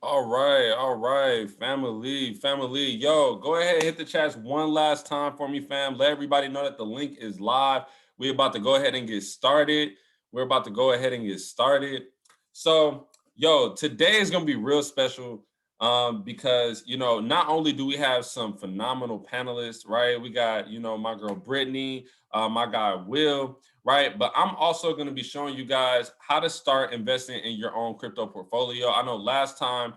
All right, family. Yo, go ahead and hit the chats one last time for me, fam. Let everybody know that the link is live. We're about to go ahead and get started. So, yo, today is gonna be real special because not only do we have some phenomenal panelists, right? We got my girl Brittany, my guy Will, right? But I'm also going to be showing you guys how to start investing in your own crypto portfolio. I know last time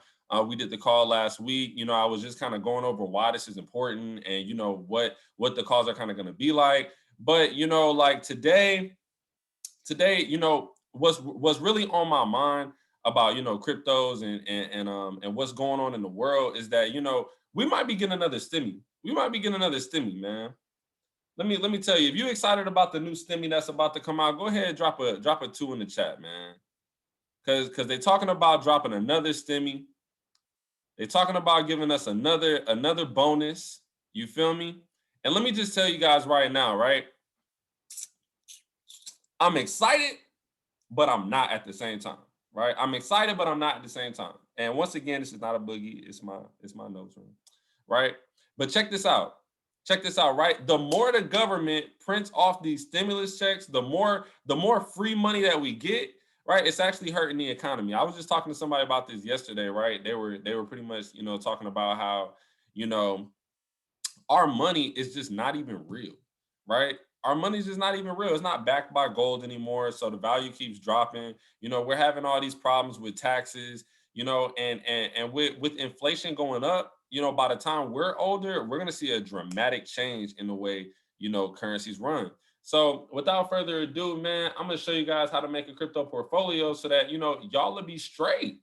we did the call last week. I was just kind of going over why this is important and what the calls are kind of going to be like. But like today, what's really on my mind about cryptos and what's going on in the world is that we might be getting another stimmy. We might be getting another stimmy, man. Let me tell you, if you're excited about the new stimmy that's about to come out, go ahead and drop a 2 in the chat, man. Cause they're talking about dropping another stimmy. They're talking about giving us another bonus. You feel me? And let me just tell you guys right now, right? I'm excited, but I'm not at the same time, right? I'm excited, but I'm not at the same time. And once again, this is not a boogie. It's my nose ring, right? But check this out. Check this out, right? The more the government prints off these stimulus checks, the more free money that we get, right? It's actually hurting the economy. I was just talking to somebody about this yesterday, right? They were pretty much, talking about how, you know, our money is just not even real, right? Our money is just not even real. It's not backed by gold anymore. So the value keeps dropping. We're having all these problems with taxes, and with inflation going up, by the time we're older, we're gonna see a dramatic change in the way, currencies run. So without further ado, man, I'm gonna show you guys how to make a crypto portfolio so that y'all will be straight.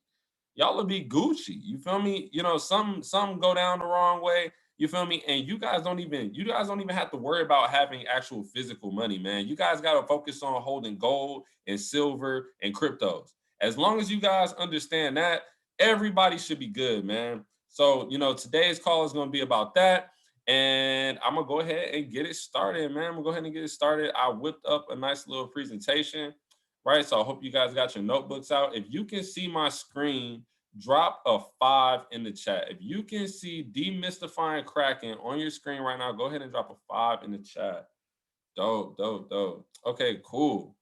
Y'all will be Gucci. You feel me? Some go down the wrong way. You feel me? And you guys don't even have to worry about having actual physical money, man. You guys got to focus on holding gold and silver and cryptos. As long as you guys understand that, everybody should be good, man. So, today's call is going to be about that. And I'm going to go ahead and get it started, man. I'm going to go ahead and get it started. I whipped up a nice little presentation, right? So I hope you guys got your notebooks out. If you can see my screen, drop a 5 in the chat. If you can see demystifying Kraken on your screen right now, go ahead and drop a 5 in the chat. Dope. Okay, cool.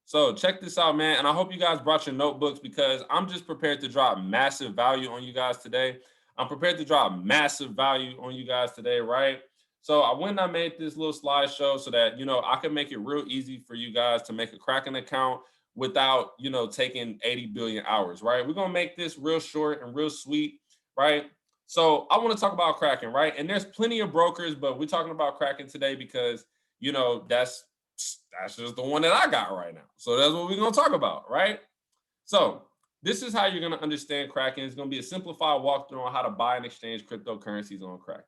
So check this out, man. And I hope you guys brought your notebooks because I'm just prepared to drop massive value on you guys today. I'm prepared to drop massive value on you guys today, right? So I went and I made this little slideshow so that, I can make it real easy for you guys to make a Kraken account without, taking 80 billion hours, right? We're going to make this real short and real sweet, right? So I want to talk about Kraken, right? And there's plenty of brokers, but we're talking about Kraken today because, that's just the one that I got right now. So that's what we're going to talk about, right? So this is how you're going to understand Kraken. It's going to be a simplified walkthrough on how to buy and exchange cryptocurrencies on Kraken.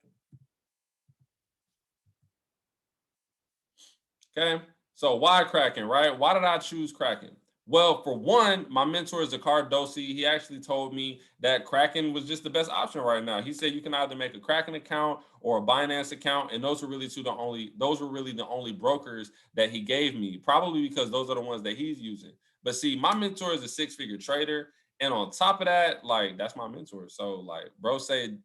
Okay, so why Kraken, right? Why did I choose Kraken? Well, for one, my mentor is Zakar Dosi. He actually told me that Kraken was just the best option right now. He said you can either make a Kraken account or a Binance account, and those were really the only brokers that he gave me, probably because those are the ones that he's using. But see, my mentor is a 6-figure trader. And on top of that, like that's my mentor. So like bro said,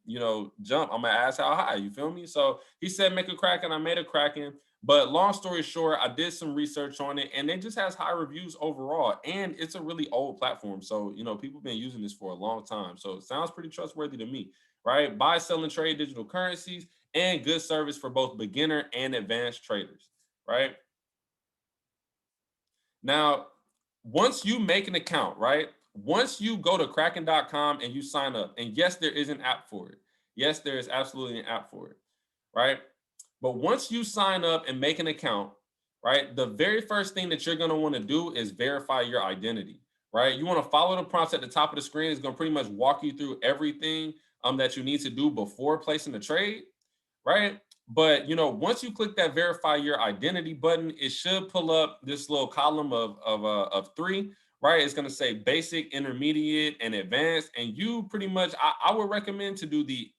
jump, I'm gonna ask how high, you feel me? So he said make a Kraken, I made a Kraken. But long story short, I did some research on it and it just has high reviews overall. And it's a really old platform. So, people have been using this for a long time. So it sounds pretty trustworthy to me, right? Buy, sell, and trade digital currencies and good service for both beginner and advanced traders, right? Now, once you make an account, right? Once you go to kraken.com and you sign up, and yes, there is an app for it. Yes, there is absolutely an app for it, right? But once you sign up and make an account, right, the very first thing that you're going to want to do is verify your identity, right? You want to follow the prompts at the top of the screen. It's going to pretty much walk you through everything that you need to do before placing the trade, right? But once you click that verify your identity button, it should pull up this little column of 3, right? It's going to say basic, intermediate, and advanced. And you pretty much, I would recommend to do the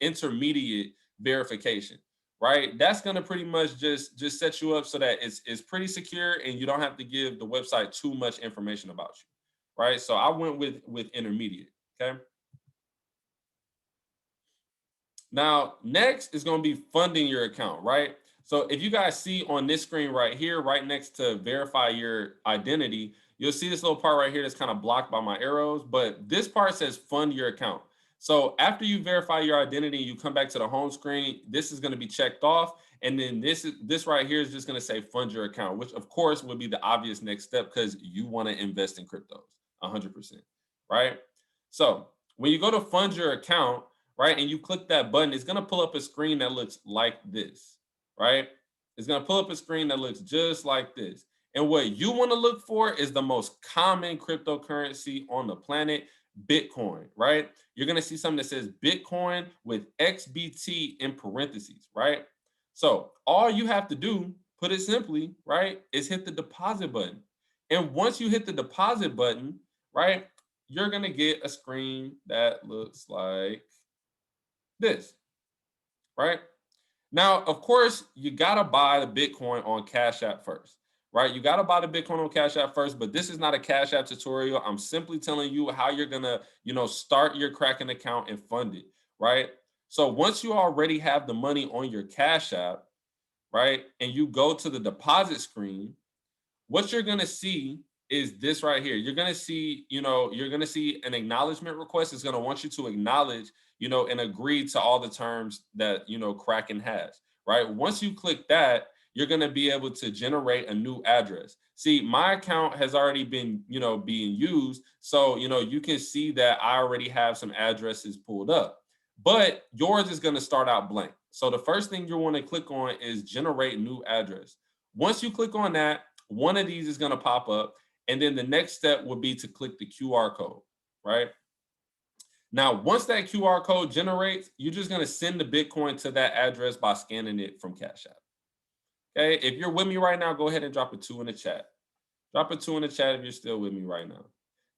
intermediate verification, right? That's going to pretty much just set you up so that it's pretty secure and you don't have to give the website too much information about you, right? So I went with intermediate. Okay. Now, next is going to be funding your account, right? So if you guys see on this screen right here, right next to verify your identity, you'll see this little part right here that's kind of blocked by my arrows, but this part says fund your account. So after you verify your identity, you come back to the home screen, this is going to be checked off. And then this right here is just going to say fund your account, which of course would be the obvious next step because you want to invest in cryptos 100%, right? So when you go to fund your account, right, and you click that button, it's going to pull up a screen that looks like this, right? It's going to pull up a screen that looks just like this. And what you want to look for is the most common cryptocurrency on the planet, Bitcoin, right? You're going to see something that says Bitcoin with XBT in parentheses, right? So all you have to do, put it simply, right, is hit the deposit button. And once you hit the deposit button, right, you're going to get a screen that looks like this, right? Now, of course, you got to buy the Bitcoin on Cash App first, right? You got to buy the Bitcoin on Cash App first, but this is not a Cash App tutorial. I'm simply telling you how you're going to, start your Kraken account and fund it, right? So once you already have the money on your Cash App, right, and you go to the deposit screen, what you're going to see is this right here. You're going to see, you're going to see an acknowledgement request. It's going to want you to acknowledge, and agree to all the terms that, Kraken has, right? Once you click that, you're going to be able to generate a new address. See, my account has already been, being used. So, you can see that I already have some addresses pulled up, but yours is going to start out blank. So the first thing you want to click on is generate new address. Once you click on that, one of these is going to pop up. And then the next step would be to click the QR code, right? Now, once that QR code generates, you're just going to send the Bitcoin to that address by scanning it from Cash App. Okay. If you're with me right now, go ahead and drop a 2 in the chat. Drop a 2 in the chat if you're still with me right now.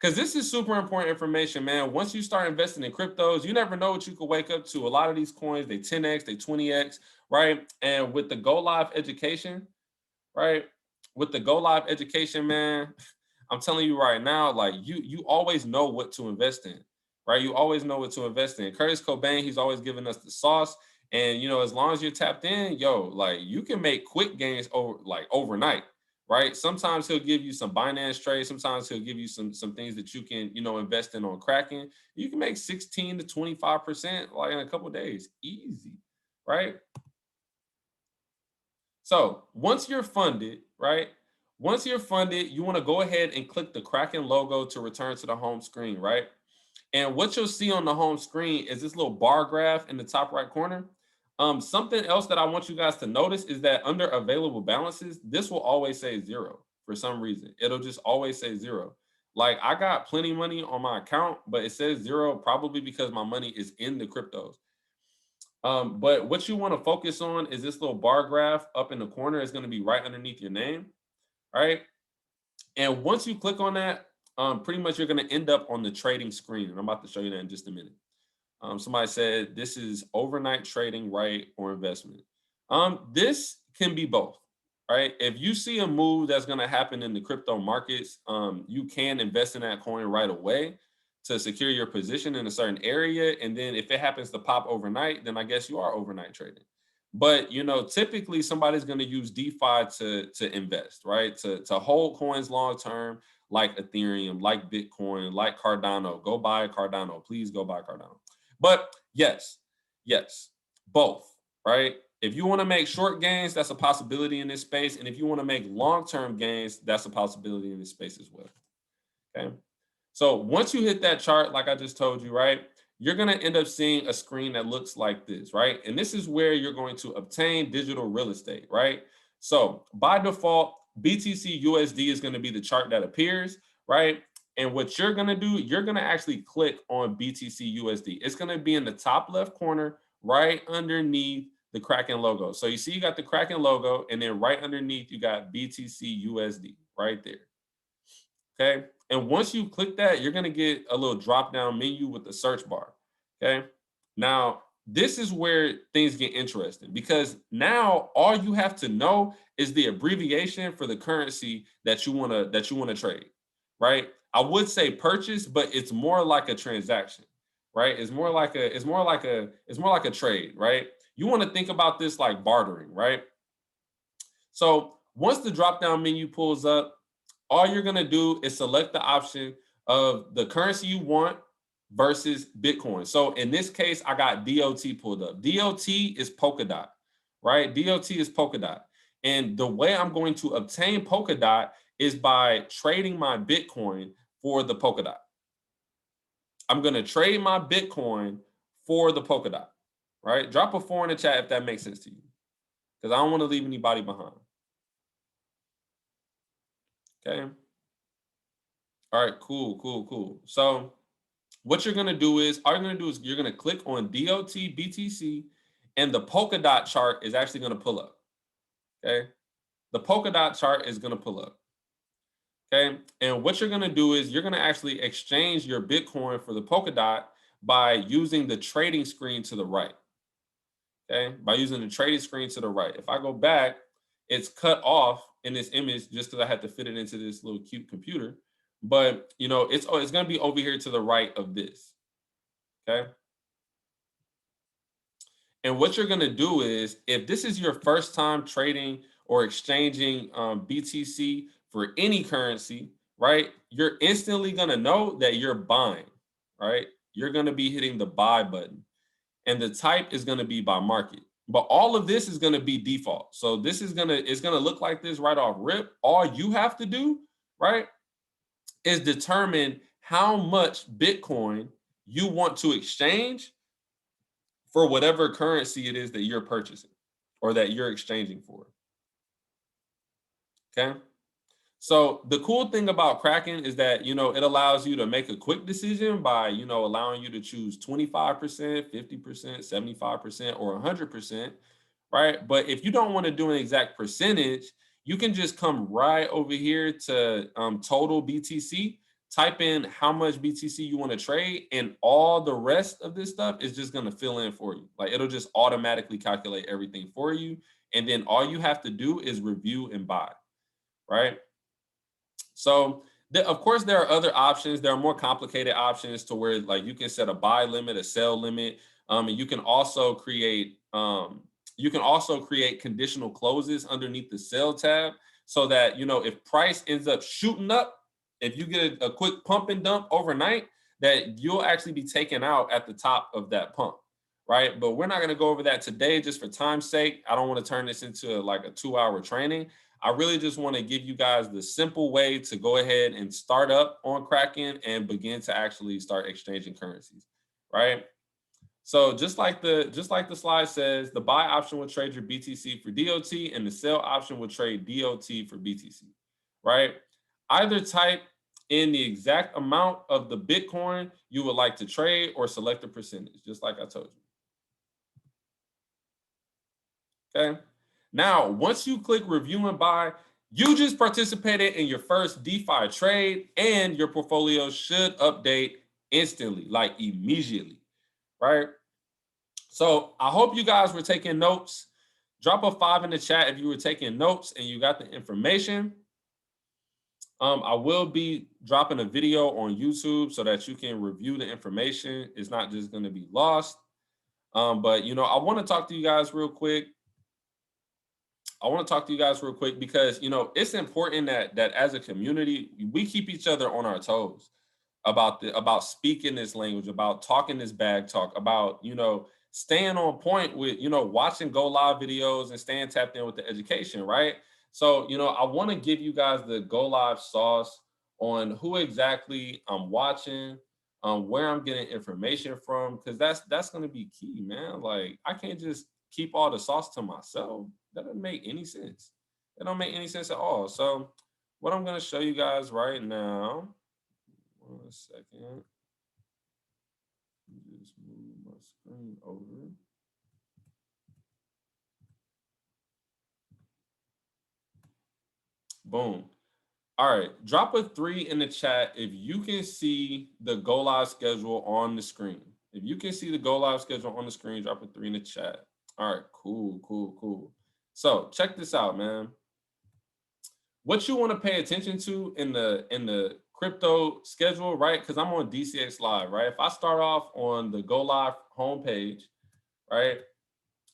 Because this is super important information, man. Once you start investing in cryptos, you never know what you could wake up to. A lot of these coins, they 10x, they 20x, right? And with the Go Live education, right? With the Go Live education, man, I'm telling you right now, like you always know what to invest in, right? You always know what to invest in. Curtis Cobain, he's always giving us the sauce. And as long as you're tapped in, like you can make quick gains overnight, right? Sometimes he'll give you some Binance trades. Sometimes he'll give you some things that you can, invest in on Kraken. You can make 16 to 25% like in a couple of days. Easy, right? So once you're funded, right? Once you're funded, you want to go ahead and click the Kraken logo to return to the home screen, right? And what you'll see on the home screen is this little bar graph in the top right corner. Something else that I want you guys to notice is that under available balances, this will always say 0 for some reason. It'll just always say 0. Like I got plenty of money on my account, but it says 0 probably because my money is in the cryptos. But what you want to focus on is this little bar graph up in the corner is going to be right underneath your name, right? And once you click on that, pretty much you're going to end up on the trading screen. And I'm about to show you that in just a minute. Somebody said this is overnight trading, right, or investment. This can be both, right? If you see a move that's going to happen in the crypto markets, you can invest in that coin right away to secure your position in a certain area. And then if it happens to pop overnight, then I guess you are overnight trading. But typically somebody's going to use DeFi to invest, right? To hold coins long term, like Ethereum, like Bitcoin, like Cardano. Go buy Cardano. Please go buy Cardano. But yes, both, right? If you want to make short gains, that's a possibility in this space. And if you want to make long-term gains, that's a possibility in this space as well. Okay. So once you hit that chart, like I just told you, right, you're going to end up seeing a screen that looks like this, right? And this is where you're going to obtain digital real estate, right? So by default, BTC USD is going to be the chart that appears, right? And what you're going to do, you're going to actually click on BTC USD. It's going to be in the top left corner, right underneath the Kraken logo. So you see you got the Kraken logo, and then right underneath you got BTC USD right there. Okay. And once you click that, you're going to get a little drop down menu with the search bar. Okay. Now, this is where things get interesting because now all you have to know is the abbreviation for the currency that you want to trade, right? I would say purchase, but it's more like a transaction, right? It's more like a trade, right? You want to think about this like bartering, right? So once the drop down menu pulls up, all you're gonna do is select the option of the currency you want versus Bitcoin. So in this case, I got DOT pulled up. DOT is Polkadot, right? DOT is Polkadot. And the way I'm going to obtain Polkadot is by trading my Bitcoin for the Polkadot. I'm gonna trade my Bitcoin for the Polkadot, right? Drop a 4 in the chat if that makes sense to you, because I don't want to leave anybody behind. Okay. All right, cool. So what you're gonna do is, you're gonna click on DOT BTC, and the polka dot chart is actually gonna pull up. Okay, the polka dot chart is gonna pull up. Okay, and what you're gonna do is you're gonna actually exchange your Bitcoin for the polka dot by using the trading screen to the right. Okay, by using the trading screen to the right. If I go back, it's cut off in this image just because I had to fit it into this little cute computer. But it's gonna be over here to the right of this. Okay. And what you're going to do is, if this is your first time trading or exchanging BTC for any currency, right, you're instantly going to know that you're buying, right? You're going to be hitting the buy button, and the type is going to be by market. But all of this is going to be default. So this is it's going to look like this right off rip. All you have to do, right, is determine how much Bitcoin you want to exchange for whatever currency it is that you're purchasing or that you're exchanging for. Okay. So the cool thing about Kraken is that, it allows you to make a quick decision by, allowing you to choose 25%, 50%, 75%, or 100%, right? But if you don't want to do an exact percentage, you can just come right over here to total BTC, type in how much BTC you want to trade, and all the rest of this stuff is just going to fill in for you. Like, it'll just automatically calculate everything for you. And then all you have to do is review and buy, right? So of course, there are other options. There are more complicated options to where, like, you can set a buy limit, a sell limit, and you can also create conditional closes underneath the sell tab, so that if price ends up shooting up, if you get a quick pump and dump overnight, that you'll actually be taken out at the top of that pump, right? But we're not going to go over that today, just for time's sake. I don't want to turn this into like a 2-hour training. I really just want to give you guys the simple way to go ahead and start up on Kraken and begin to actually start exchanging currencies, right? So just like the slide says, the buy option will trade your BTC for DOT, and the sell option will trade DOT for BTC, right? Either type in the exact amount of the Bitcoin you would like to trade, or select a percentage, just like I told you. Okay. Now, once you click review and buy, you just participated in your first DeFi trade, and your portfolio should update instantly, like immediately, right? So I hope you guys were taking notes. Drop a 5 in the chat if you were taking notes and you got the information. I will be dropping a video on YouTube so that you can review the information. It's not just going to be lost. But I want to talk to you guys real quick. Because it's important that as a community, we keep each other on our toes about speaking this language, about talking this bag talk, about staying on point with watching go live videos and staying tapped in with the education, right? So I want to give you guys the go live sauce on who exactly I'm watching, where I'm getting information from, because that's going to be key, man. Like, I can't just keep all the sauce to myself. That doesn't make any sense. That don't make any sense at all. So what I'm going to show you guys right now, 1 second, just move my screen over. Boom. All right, drop a 3 in the chat if you can see the go live schedule on the screen. If you can see the go live schedule on the screen, drop a 3 in the chat. All right, cool. So check this out, man. What you want to pay attention to in the crypto schedule, right? Because I'm on DCX Live, right? If I start off on the Go Live homepage, right?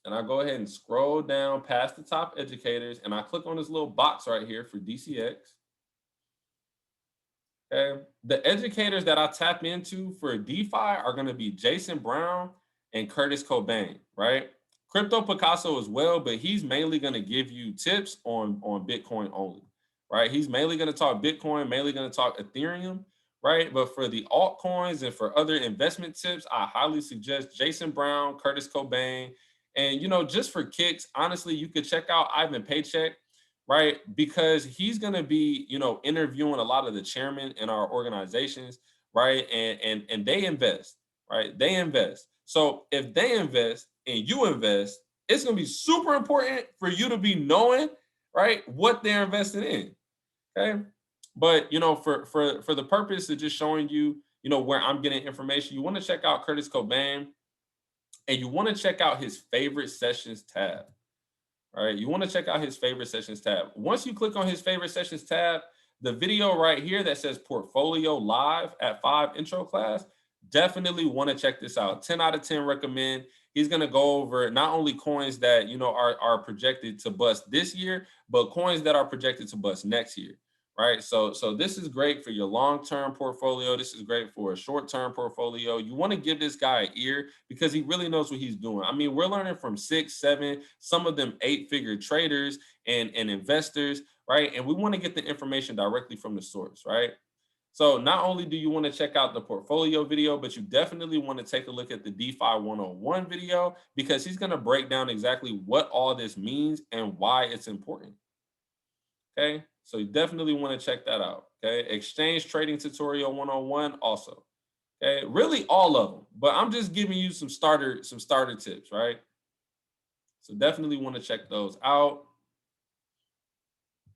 And I go ahead and scroll down past the top educators and I click on this little box right here for DCX. Okay. The educators that I tap into for DeFi are going to be Jason Brown and Curtis Cobain, right? Crypto Picasso as well, but he's mainly going to give you tips on Bitcoin only, right? He's mainly going to talk Bitcoin, mainly going to talk Ethereum, right? But for the altcoins and for other investment tips, I highly suggest Jason Brown, Curtis Cobain, and just for kicks, honestly, you could check out Ivan Paycheck, right? Because he's going to be, interviewing a lot of the chairmen in our organizations, right? And they invest, right? They invest. So if they invest and you invest, it's going to be super important for you to be knowing, right, what they're investing in. Okay. But for the purpose of just showing you, where I'm getting information, you want to check out Curtis Cobain and you want to check out his favorite sessions tab. All right, you want to check out his favorite sessions tab. Once you click on his favorite sessions tab, the video right here that says Portfolio Live at 5 intro class, definitely want to check this out. 10 out of 10 recommend. He's going to go over not only coins that, are projected to bust this year, but coins that are projected to bust next year. Right. So this is great for your long-term portfolio. This is great for a short-term portfolio. You want to give this guy an ear because he really knows what he's doing. I mean, we're learning from 6, 7, some of them 8-figure traders and investors, right? And we want to get the information directly from the source, right? So not only do you want to check out the portfolio video, but you definitely want to take a look at the DeFi 101 video because he's going to break down exactly what all this means and why it's important. Okay, so you definitely want to check that out. Okay, exchange trading tutorial 101 also. Okay, really all of them, but I'm just giving you some starter tips, right? So definitely want to check those out.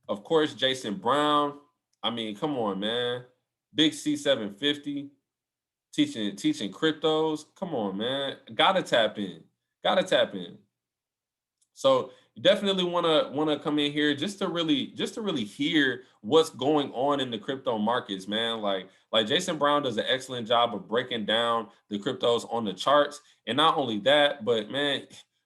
Of course, Jason Brown. I mean, come on, man. Big C750 teaching cryptos. Come on, man. Gotta tap in. Gotta tap in. So you definitely want to come in here just to really hear what's going on in the crypto markets, man. Like Jason Brown does an excellent job of breaking down the cryptos on the charts. And not only that, but man,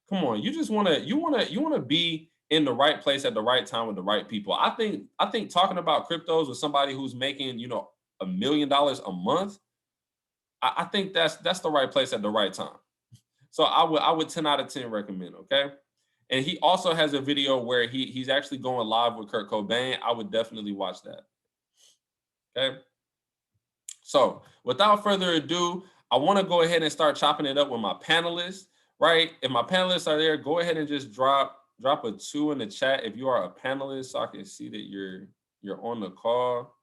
come on, you want to be in the right place at the right time with the right people. I think talking about cryptos with somebody who's making, $1 million a month, I think that's the right place at the right time. So I would 10 out of 10 recommend, okay? And he also has a video where he's actually going live with Kurt Cobain. I would definitely watch that. Okay. So without further ado, I want to go ahead and start chopping it up with my panelists, right? If my panelists are there, go ahead and just drop a 2 in the chat if you are a panelist so I can see that you're on the call.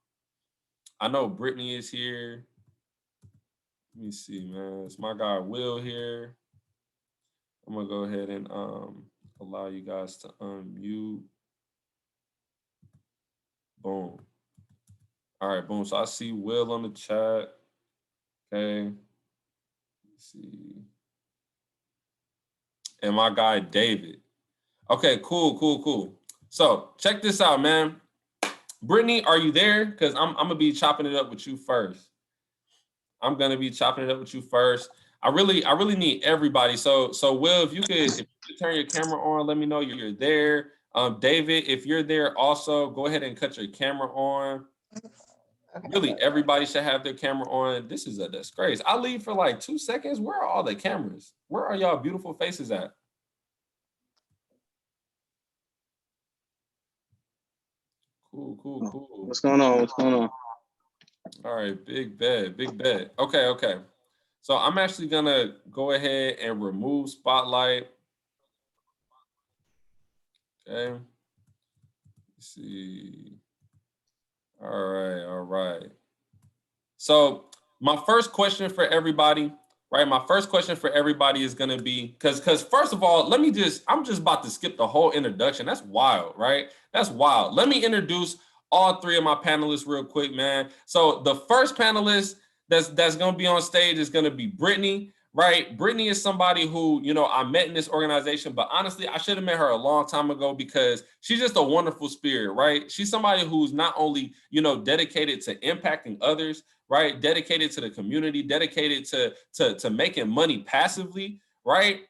I know Brittany is here. Let me see, man. It's my guy Will here. I'm gonna go ahead and allow you guys to unmute. Boom. All right, boom. So I see Will on the chat. Okay. Let's see. And my guy David. Okay, cool. So check this out, man. Brittany, are you there? Because I'm gonna be chopping it up with you first. I really need everybody. So Will, if you could turn your camera on, let me know you're there. David, if you're there also, go ahead and cut your camera on. Really, everybody should have their camera on. This is a disgrace. I leave for like 2 seconds. Where are all the cameras? Where are y'all beautiful faces at? Cool. What's going on? All right, big bet. Okay. So I'm actually gonna go ahead and remove spotlight. Okay. Let's see. All right. So my first question for everybody, right? My first question for everybody is gonna be because first of all, I'm just about to skip the whole introduction. That's wild, right? That's wild. Let me introduce all 3 of my panelists real quick, man. So the first panelist that's gonna be on stage is gonna be Brittany. right? Brittany is somebody who, you know, I met in this organization, but honestly, I should have met her a long time ago because she's just a wonderful spirit, right? She's somebody who's not only, you know, dedicated to impacting others, right? Dedicated to the community, dedicated to making money passively, right?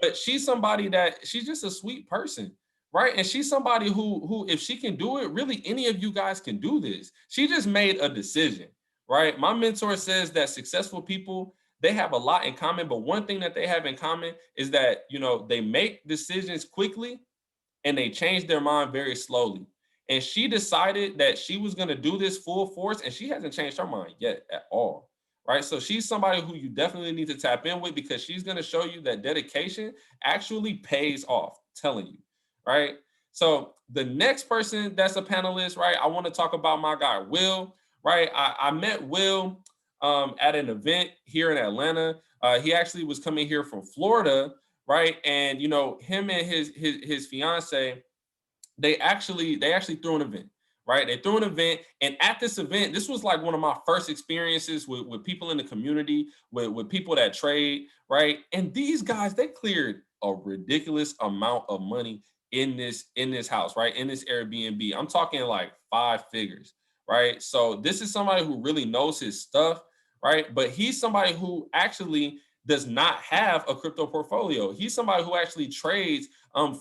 But she's somebody that she's just a sweet person, right? And she's somebody who if she can do it, really any of you guys can do this. She just made a decision, right? My mentor says that successful people, they have a lot in common, but one thing that they have in common is that, you know, they make decisions quickly and they changed their mind very slowly. And she decided that she was going to do this full force, and she hasn't changed her mind yet at all. Right. So she's somebody who you definitely need to tap in with because she's going to show you that dedication actually pays off, telling you. Right. So the next person that's a panelist, right? I want to talk about my guy, Will. Right. I met Will at an event here in Atlanta. He actually was coming here from Florida, right? And you know, him and his fiance, they actually threw an event, right? They threw an event, and at this event, this was like one of my first experiences with people in the community, with people that trade, right? And these guys, they cleared a ridiculous amount of money in this house, right? In this Airbnb. I'm talking like 5 figures, right? So this is somebody who really knows his stuff, right? But he's somebody who actually does not have a crypto portfolio. He's somebody who actually trades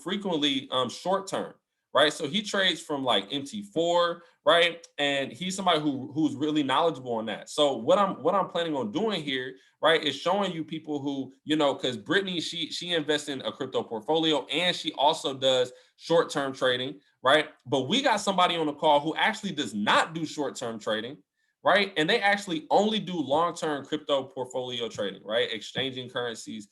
frequently short term, right? So he trades from like MT4, right? And he's somebody who's really knowledgeable on that. So what I'm planning on doing here, right, is showing you people who, you know, because Brittany, she invests in a crypto portfolio and she also does short-term trading, right? But we got somebody on the call who actually does not do short-term trading, right? And they actually only do long-term crypto portfolio trading, right? Exchanging currencies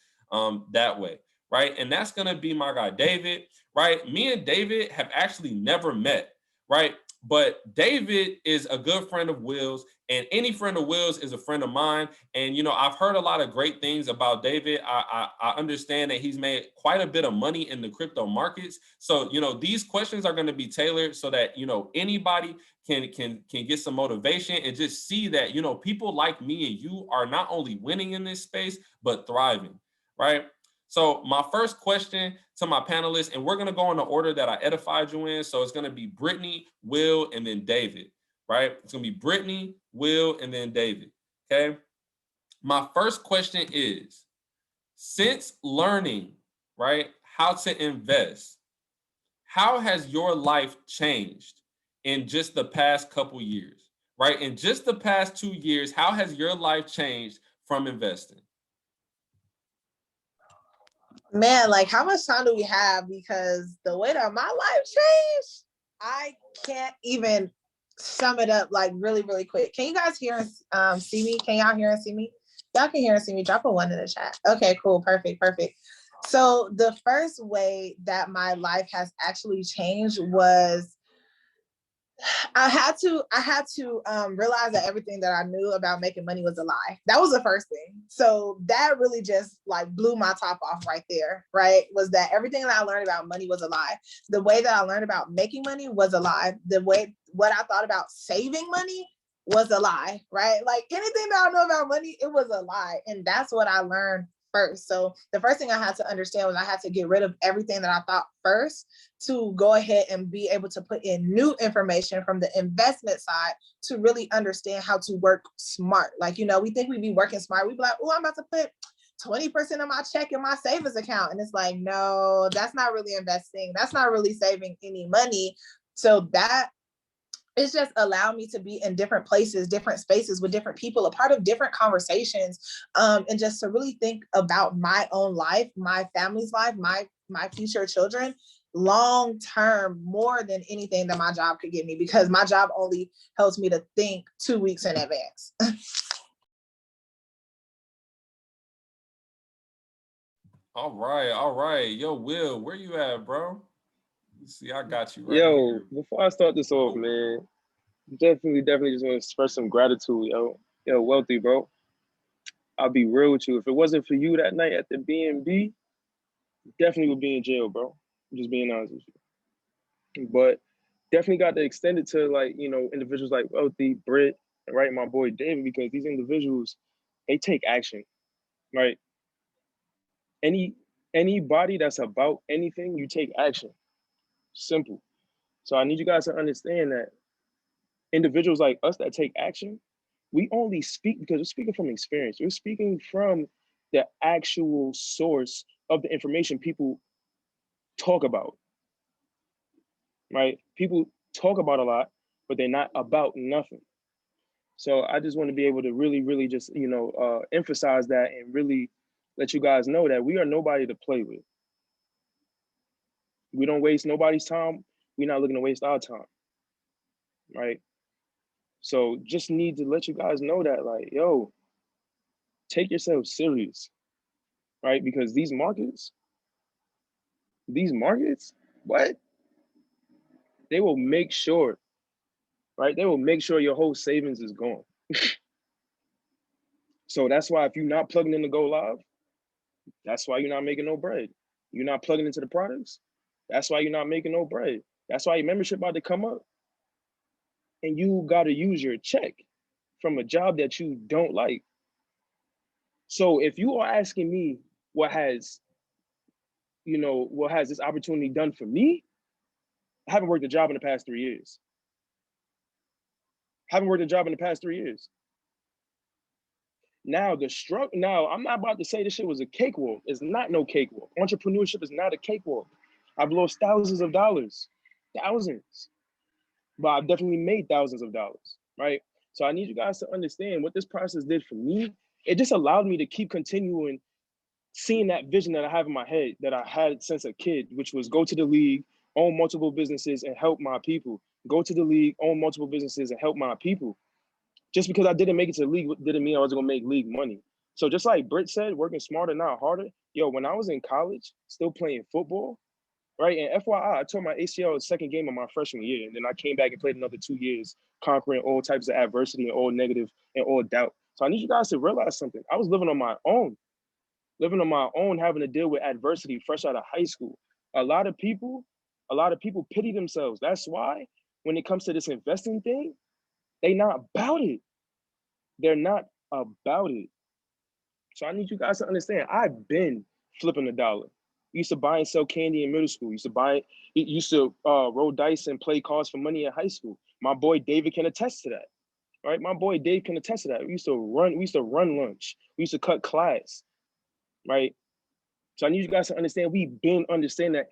that way, right? And that's gonna be my guy David, right? Me and David have actually never met, right? But David is a good friend of Will's, and any friend of Will's is a friend of mine. And you know, I've heard a lot of great things about David. I understand that he's made quite a bit of money in the crypto markets. So you know, these questions are going to be tailored so that you know anybody can get some motivation and just see that you know people like me and you are not only winning in this space but thriving, right? So my first question to my panelists, and we're gonna go in the order that I edified you in. So it's gonna be Brittany, Will, and then David, right? It's gonna be Brittany, Will, and then David. Okay. My first question is, since learning, right, how to invest, how has your life changed in just the past couple years, right? In just the past 2 years, how has your life changed from investing? Man, like how much time do we have? Because the way that my life changed, I can't even sum it up like really, really quick. Can you guys hear and see me? Can y'all hear and see me? Y'all can hear and see me. Drop a 1 in the chat. Okay, cool, perfect, perfect. So the first way that my life has actually changed was I had to realize that everything that I knew about making money was a lie. That was the first thing. So that really just like blew my top off right there, right? Was that everything that I learned about money was a lie. The way that I learned about making money was a lie. The way what I thought about saving money was a lie, right? Like anything that I know about money, it was a lie. And that's what I learned first. So the first thing I had to understand was I had to get rid of everything that I thought first to go ahead and be able to put in new information from the investment side to really understand how to work smart. Like, you know, we think we'd be working smart. We'd be like, oh, I'm about to put 20% of my check in my savings account. And it's like, no, that's not really investing. That's not really saving any money. So that it's just allowed me to be in different places, different spaces with different people, a part of different conversations, and just to really think about my own life, my family's life, my future children, long term, more than anything that my job could give me, because my job only helps me to think 2 weeks in advance. All right, all right. Yo, Will, where you at, bro? You see, I got you right Yo, here. before I start this off, man, definitely just want to express some gratitude, yo. Yo, Wealthy, bro. I'll be real with you. If it wasn't for you that night at the B&B, definitely would be in jail, bro. I'm just being honest with you. But definitely got to extend it to like, individuals like Wealthy, Britt, and right, my boy David, because these individuals, they take action, right? Anybody that's about anything, you take action. Simple. So I need you guys to understand that individuals like us that take action, we only speak because we're speaking from experience. We're speaking from the actual source of the information people talk about, right? People talk about a lot, but they're not about nothing. So I just want to be able to really, really just, emphasize that and really let you guys know that we are nobody to play with. We don't waste nobody's time. We're not looking to waste our time, right? So just need to let you guys know that, like, yo, take yourself serious, right? Because these markets, what? They will make sure, right? They will make sure your whole savings is gone. So that's why if you're not plugging in to go live, that's why you're not making no bread. You're not plugging into the products. That's why you're not making no bread. That's why your membership about to come up and you got to use your check from a job that you don't like. So if you are asking me what has this opportunity done for me, I haven't worked a job in the past 3 years. Now I'm not about to say this shit was a cakewalk. It's not no cakewalk. Entrepreneurship is not a cakewalk. I've lost thousands of dollars, but I've definitely made thousands of dollars, right? So I need you guys to understand what this process did for me. It just allowed me to keep continuing seeing that vision that I have in my head that I had since a kid, which was go to the league, own multiple businesses and help my people. Go to the league, own multiple businesses and help my people. Just because I didn't make it to the league didn't mean I wasn't gonna make league money. So just like Britt said, working smarter, not harder. Yo, when I was in college, still playing football, right? And FYI, I tore my ACL the second game of my freshman year. And then I came back and played another 2 years, conquering all types of adversity and all negative and all doubt. So I need you guys to realize something. I was living on my own, having to deal with adversity fresh out of high school. A lot of people pity themselves. That's why when it comes to this investing thing, they not about it. They're not about it. So I need you guys to understand, I've been flipping a dollar. Used to buy and sell candy in middle school. Used to roll dice and play cards for money in high school. My boy David can attest to that, right? My boy Dave can attest to that. We used to run lunch. We used to cut class, right? So I need you guys to understand, we've been understanding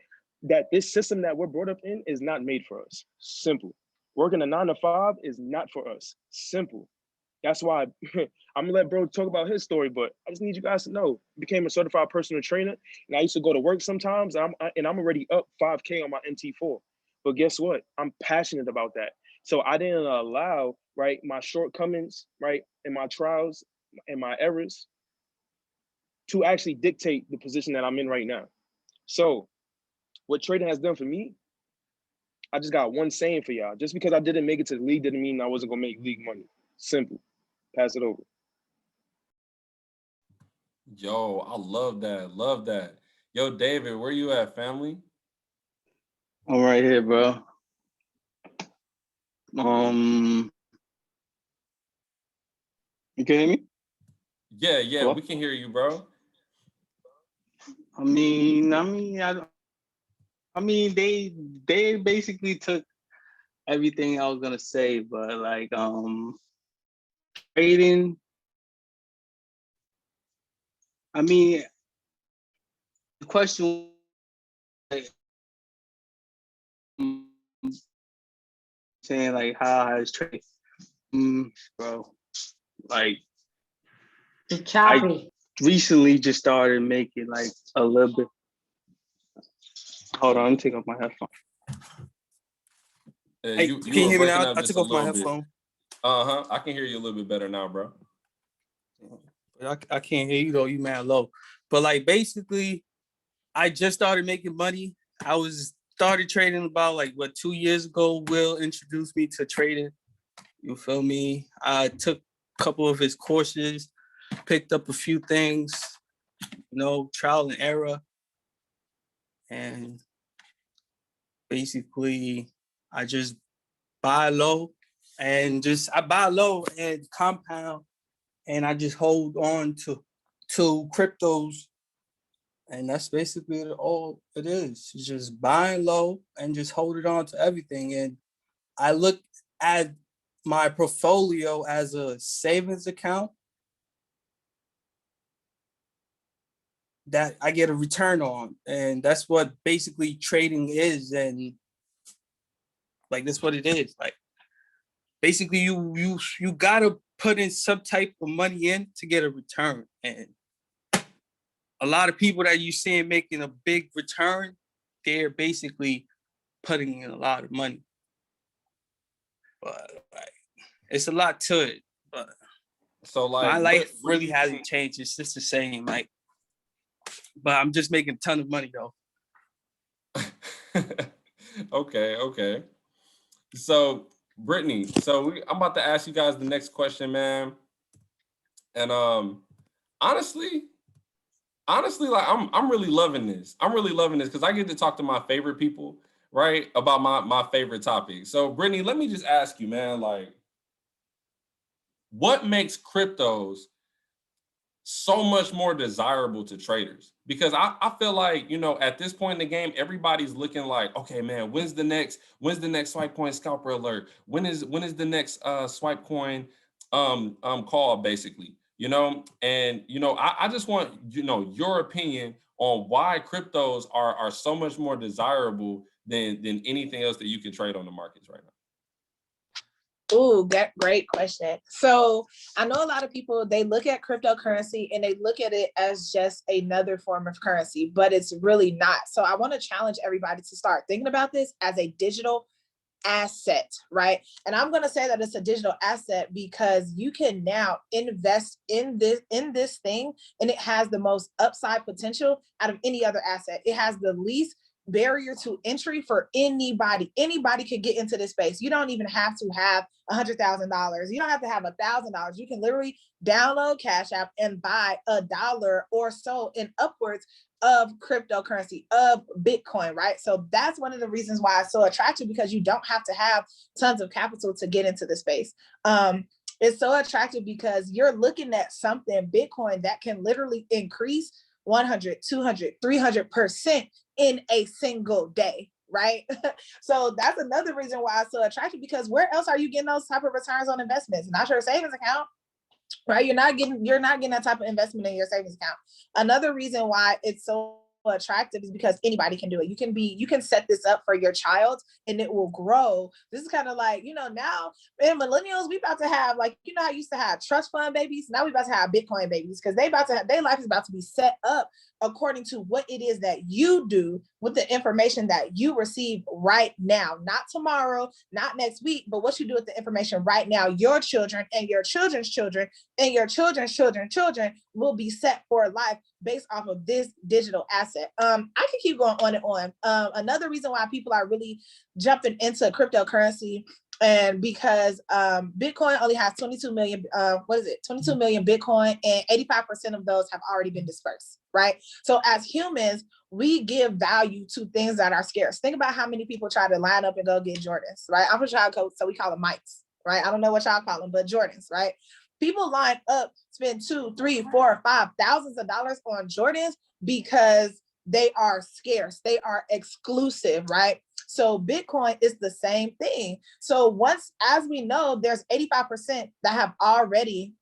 that this system that we're brought up in is not made for us. Simple. Working a 9 to 5 is not for us. Simple. That's why I'm gonna let bro talk about his story, but I just need you guys to know, I became a certified personal trainer, and I used to go to work sometimes, and I'm already up 5K on my MT4. But guess what? I'm passionate about that. So I didn't allow, right, my shortcomings, right, and my trials and my errors to actually dictate the position that I'm in right now. So what trading has done for me, I just got one saying for y'all. Just because I didn't make it to the league didn't mean I wasn't gonna make league money. Simple. Pass it over. Yo, I love that. Love that. Yo, David, where you at, family? I'm right here, bro. You can hear me? Yeah, Hello? we can hear you, bro. I mean, they basically took everything I was gonna say, but like trading. I mean, the question, like, saying like how has trading, bro, like It's choppy. I recently just started making like a little bit. Hold on, let me take off my headphone. Hey, You can you were hear me breaking now? up I just took a off my little bit. headphone. I can hear you a little bit better now, bro. But I can't hear you though. You mad low. But like basically, I just started making money. I started trading about like 2 years ago. Will introduced me to trading. You feel me? I took a couple of his courses, picked up a few things, trial and error. And basically I just buy low and compound, and I just hold on to cryptos And that's basically all it is. It's just buying low and just holding on to everything. And I look at my portfolio as a savings account that I get a return on. And that's what basically trading is. And like, that's what it is. Like, basically you gotta put in some type of money in to get a return. And a lot of people that you seeing making a big return, they're basically putting in a lot of money. But like, it's a lot to it. But So like, my life what do really you hasn't think? changed. It's just the same. Like, but I'm just making a ton of money though. Okay. So Brittany, I'm about to ask you guys the next question, man. And honestly, like I'm really loving this. I'm really loving this because I get to talk to my favorite people, right, about my favorite topic. So Brittany, let me just ask you, man, like, what makes cryptos so much more desirable to traders? Because I feel like, at this point in the game, everybody's looking like, okay, man, when's the next swipe coin scalper alert? When is the next swipe coin call, basically? And I just want your opinion on why cryptos are so much more desirable than anything else that you can trade on the markets right now. Ooh, great question. So I know a lot of people, they look at cryptocurrency and they look at it as just another form of currency, but it's really not. So I want to challenge everybody to start thinking about this as a digital asset, right? And I'm going to say that it's a digital asset because you can now invest in this thing, and it has the most upside potential out of any other asset. It has the least barrier to entry for anybody. Anybody could get into this space. You don't even have to have $100,000. You don't have to have $1,000. You can literally download Cash App and buy $1 or so in upwards of cryptocurrency, of Bitcoin, right? So that's one of the reasons why it's so attractive, because you don't have to have tons of capital to get into the space. It's so attractive because you're looking at something, Bitcoin, that can literally increase 100, 200, 300% in a single day, right? So that's another reason why it's so attractive, because where else are you getting those type of returns on investments? Not your savings account, right? You're not getting that type of investment in your savings account. Another reason why it's so attractive is because anybody can do it. You can set this up for your child and it will grow. This is kind of like, now in millennials, we about to have, like, I used to have trust fund babies. Now we about to have Bitcoin babies, because their life is about to be set up according to what it is that you do with the information that you receive right now, not tomorrow, not next week, but what you do with the information right now. Your children and your children's children and your children's children will be set for life based off of this digital asset. I can keep going on and on. Another reason why people are really jumping into cryptocurrency, and because Bitcoin only has 22 million, 22 million Bitcoin, and 85% of those have already been dispersed, right? So as humans, we give value to things that are scarce. Think about how many people try to line up and go get Jordans, right? I'm a child coach, so we call them mics, right? I don't know what y'all call them, but Jordans, right? People line up, spend $2, $3, $4, $5 thousands of dollars on Jordans because they are scarce. They are exclusive, right? So Bitcoin is the same thing. So as we know, there's 85% that have already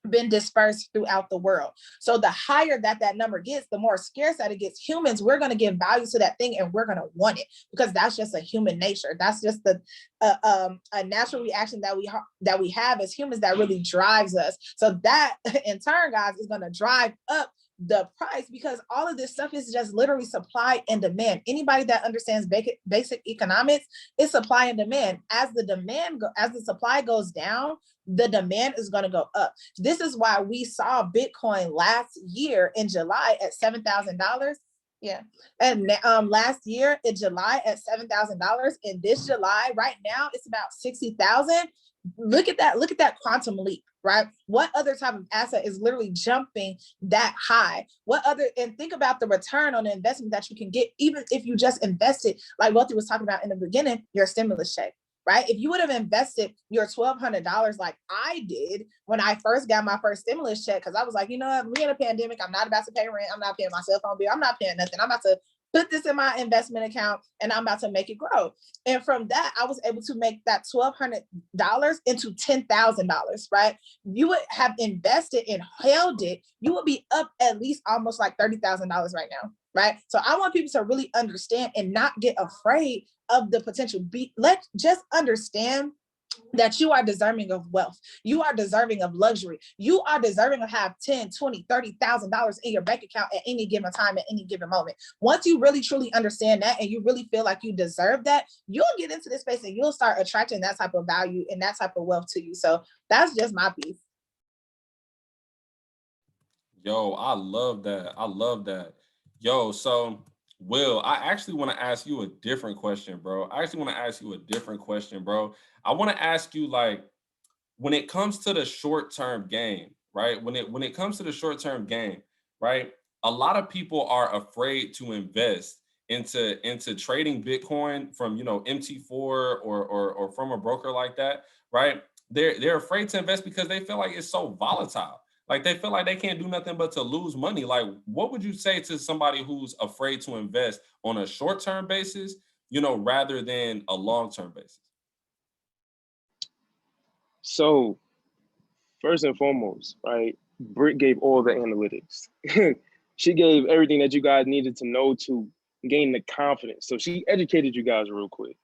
been dispersed throughout the world. So the higher that number gets, the more scarce that it gets. Humans, we're going to give value to that thing, and we're going to want it, because that's just a human nature. That's just a natural reaction that we have as humans that really drives us. So that in turn, guys, is going to drive up the price, because all of this stuff is just literally supply and demand. Anybody that understands basic economics, is supply and demand. As the supply goes down, the demand is going to go up. This is why we saw Bitcoin last year in July at $7,000. Yeah. And last year in July at $7,000. In this July, right now, it's about 60,000. Look at that quantum leap, right? What other type of asset is literally jumping that high? And think about the return on the investment that you can get, even if you just invested, like Wealthy was talking about in the beginning, your stimulus check, right? If you would have invested your $1,200 like I did when I first got my first stimulus check, because I was like, you know what, we in a pandemic, I'm not about to pay rent, I'm not paying my cell phone bill, I'm not paying nothing. I'm about to put this in my investment account and I'm about to make it grow. And from that, I was able to make that $1,200 into $10,000, right? You would have invested and held it, you would be up at least almost like $30,000 right now, right? So I want people to really understand and not get afraid of the potential. Let's just understand that you are deserving of wealth. You are deserving of luxury. You are deserving of have 10, 20, $30,000 in your bank account at any given time, at any given moment. Once you really truly understand that and you really feel like you deserve that, you'll get into this space and you'll start attracting that type of value and that type of wealth to you. So that's just my piece. Yo, I love that. I love that. Yo, so Will, I actually want to ask you a different question, bro. I want to ask you, like, when it comes to the short-term game, right? When it comes to the short-term game, right? A lot of people are afraid to invest into trading Bitcoin from, you know, MT4 or from a broker like that, right? They're afraid to invest because they feel like it's so volatile. Like they feel like they can't do nothing but to lose money. Like, what would you say to somebody who's afraid to invest on a short-term basis, you know, rather than a long-term basis? So first and foremost, right, Britt gave all the analytics. She gave everything that you guys needed to know to gain the confidence. So she educated you guys real quick.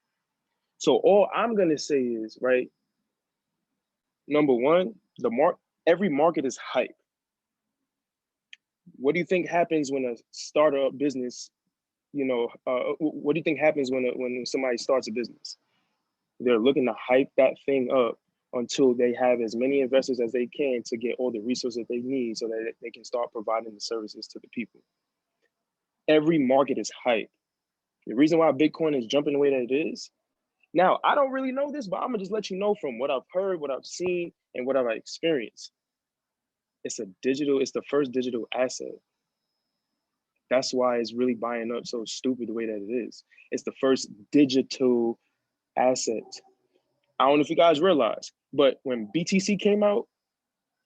So all I'm gonna say is, right, number one, every market is hype. What do you think happens when a startup business, you know, what do you think happens when somebody starts a business? They're looking to hype that thing up until they have as many investors as they can to get all the resources they need so that they can start providing the services to the people. Every market is hype. The reason why Bitcoin is jumping the way that it is, now, I don't really know this, but I'm gonna just let you know from what I've heard, what I've seen, and what I've experienced. It's the first digital asset. That's why it's really buying up so stupid the way that it is. It's the first digital asset. I don't know if you guys realize, but when BTC came out,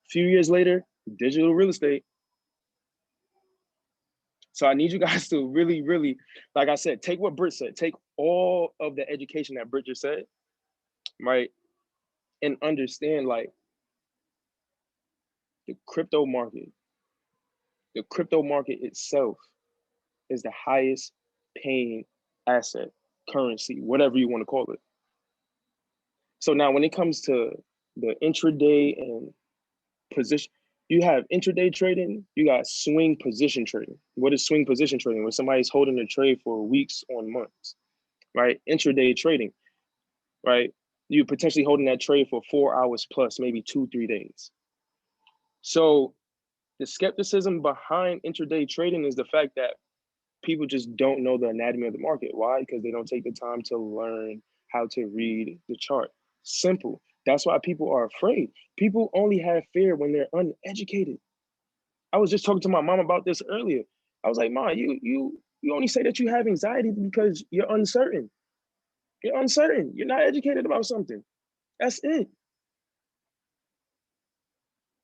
a few years later, digital real estate. So I need you guys to really, really, like I said, take what Britt said, take all of the education that Britt just said, right? And understand, like, the crypto market itself is the highest paying asset, currency, whatever you want to call it. So now when it comes to the intraday and position, you have intraday trading, you got swing position trading. What is swing position trading? Where somebody's holding a trade for weeks or months, right? Intraday trading, right? You potentially holding that trade for 4 hours plus, maybe 2-3 days. So the skepticism behind intraday trading is the fact that people just don't know the anatomy of the market. Why? Because they don't take the time to learn how to read the chart. Simple. That's why people are afraid. People only have fear when they're uneducated. I was just talking to my mom about this earlier. I was like, "Mom, you only say that you have anxiety because you're uncertain. You're uncertain. You're not educated about something. That's it."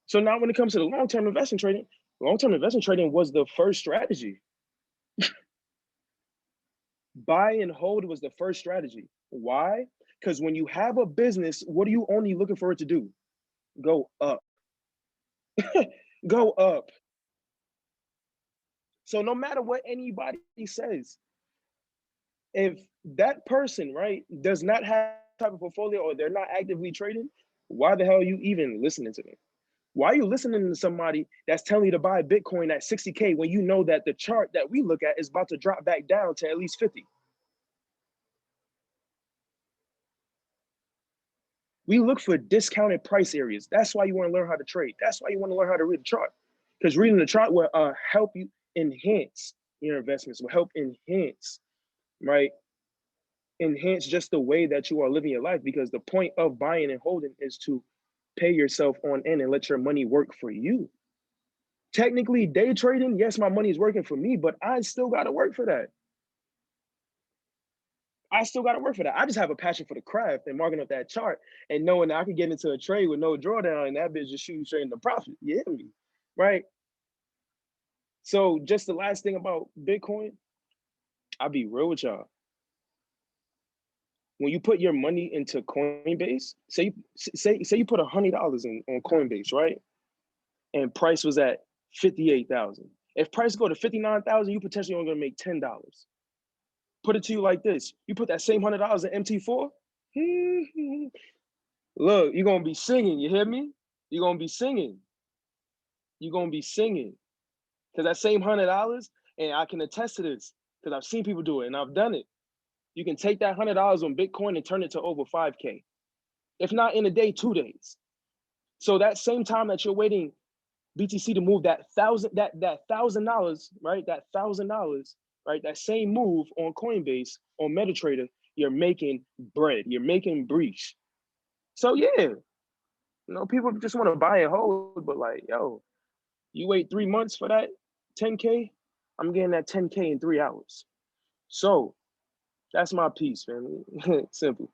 So now when it comes to the long-term investment trading was the first strategy. Buy and hold was the first strategy. Why? Because when you have a business, what are you only looking for it to do? Go up. Go up. So no matter what anybody says, if that person, right, does not have type of portfolio or they're not actively trading, why the hell are you even listening to them? Why are you listening to somebody that's telling you to buy Bitcoin at 60K when you know that the chart that we look at is about to drop back down to at least 50? We look for discounted price areas. That's why you want to learn how to trade. That's why you want to learn how to read the chart. Because reading the chart will help you enhance your investments, will help enhance, right? Enhance just the way that you are living your life. Because the point of buying and holding is to pay yourself on in and let your money work for you. Technically, day trading, yes, my money is working for me, but I still got to work for that. I still got to work for that. I just have a passion for the craft and marking up that chart and knowing that I can get into a trade with no drawdown and that bitch just shooting straight into profit. You hear me? Right? So just the last thing about Bitcoin, I'll be real with y'all. When you put your money into Coinbase, say you put $100 in on Coinbase, right? And price was at 58,000. If price go to 59,000, you potentially only gonna make $10. Put it to you like this: you put that same $100 in MT4. Look, you're gonna be singing. You hear me? You're gonna be singing. You're gonna be singing. Because that same $100, and I can attest to this, because I've seen people do it and I've done it. You can take that $100 on Bitcoin and turn it to over 5K. If not in a day, 2 days. So that same time that you're waiting BTC to move that $1,000, right? That $1,000, right? That same move on Coinbase, on MetaTrader, you're making bread. You're making breach. So yeah, people just want to buy and hold, but like, yo, you wait 3 months for that 10K, I'm getting that 10K in 3 hours. So that's my piece, man. Simple.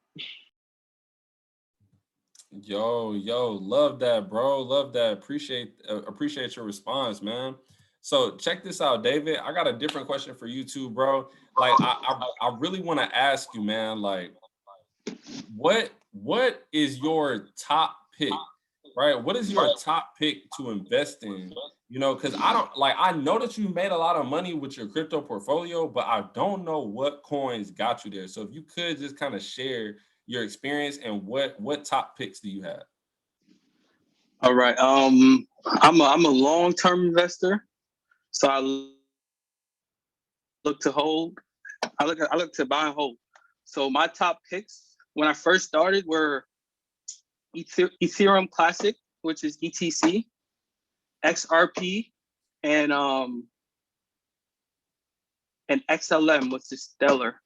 Yo, love that, bro. Love that. Appreciate your response, man. So check this out, David. I got a different question for you too, bro. Like, I really want to ask you, man, like, what is your top pick, right? What is your top pick to invest in? Because I know that you made a lot of money with your crypto portfolio, but I don't know what coins got you there. So if you could just kind of share your experience and what top picks do you have? All right. I'm a long-term investor, so I look to hold. I look to buy and hold. So my top picks when I first started were Ethereum Classic, which is ETC, XRP, and XLM, which is Stellar.